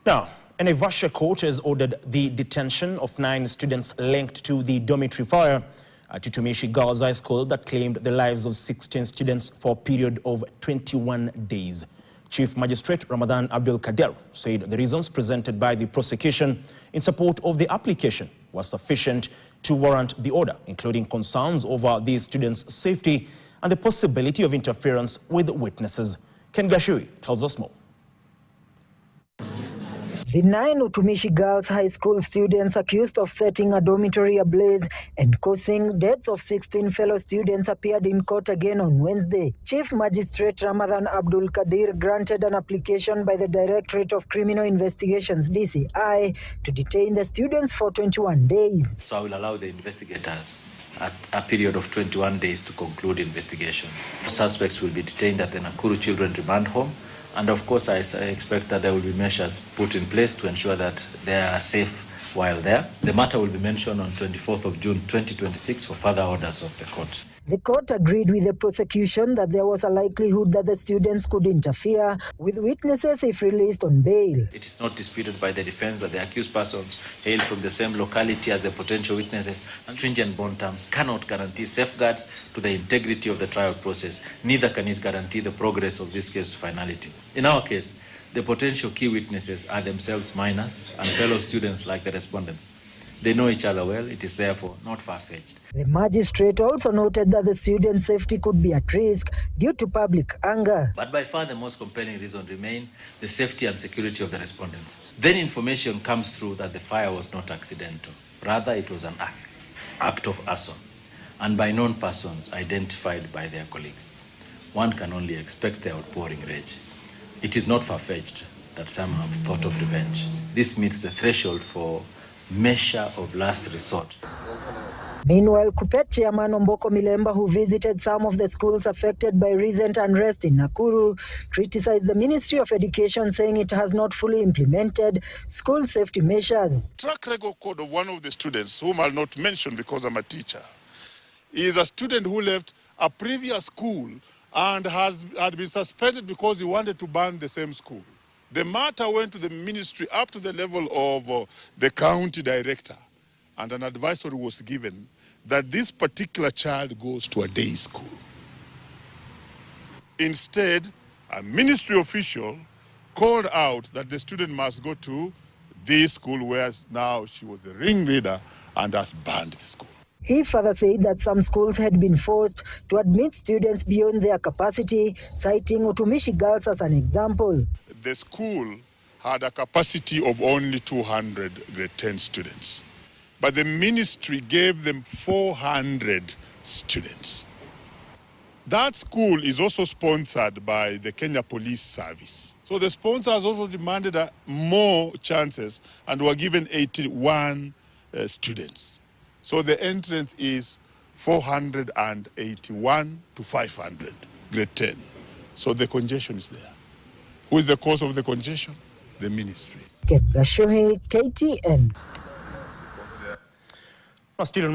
Now, an Naivasha court has ordered the detention of 9 students linked to the dormitory fire at Utumishi Girls High School that claimed the lives of 16 students for a period of 21 days. Chief Magistrate Ramadan Abdul Kader said the reasons presented by the prosecution in support of the application were sufficient to warrant the order, including concerns over the students' safety and the possibility of interference with witnesses. Ken Gashui tells us more. The 9 Utumishi Girls High School students accused of setting a dormitory ablaze and causing deaths of 16 fellow students appeared in court again on Wednesday. Chief Magistrate Ramadan Abdul Kader granted an application by the Directorate of Criminal Investigations (DCI) to detain the students for 21 days. So I will allow the investigators a period of 21 days to conclude investigations. Suspects will be detained at the Nakuru Children Remand Home. And of course, I expect that there will be measures put in place to ensure that they are safe while there. The matter will be mentioned on 24th of June 2026 for further orders of the court. The court agreed with the prosecution that there was a likelihood that the students could interfere with witnesses if released on bail. It is not disputed by the defense that the accused persons hail from the same locality as the potential witnesses. Stringent bond terms cannot guarantee safeguards to the integrity of the trial process. Neither can it guarantee the progress of this case to finality. In our case, the potential key witnesses are themselves minors and fellow students like the respondents. They know each other well. It is therefore not far-fetched. The magistrate also noted that the students' safety could be at risk due to public anger. But by far the most compelling reason remain the safety and security of the respondents. Then information comes through that the fire was not accidental. Rather, it was an act of arson, and by known persons identified by their colleagues. One can only expect their outpouring rage. It is not far-fetched that some have thought of revenge. This meets the threshold for measure of last resort. Meanwhile, KUPPET chairman Omboko Milemba, who visited some of the schools affected by recent unrest in Nakuru, criticized the Ministry of Education, saying it has not fully implemented school safety measures. Track record of one of the students, whom I'll not mention because I'm a teacher, is a student who left a previous school and had been suspended because he wanted to ban the same school. The matter went to the ministry up to the level of the county director, and an advisory was given that this particular child goes to a day school. Instead, a ministry official called out that the student must go to this school, where now she was the ringleader and has banned the school. He further said that some schools had been forced to admit students beyond their capacity, citing Utumishi Girls as an example. The school had a capacity of only 200 grade 10 students, but the ministry gave them 400 students. That school is also sponsored by the Kenya Police Service. So the sponsors also demanded more chances and were given 81 students. So the entrance is 481 to 500 grade 10. So the congestion is there. Who is the cause of the congestion? The ministry. Ken Gashui, KTN. Still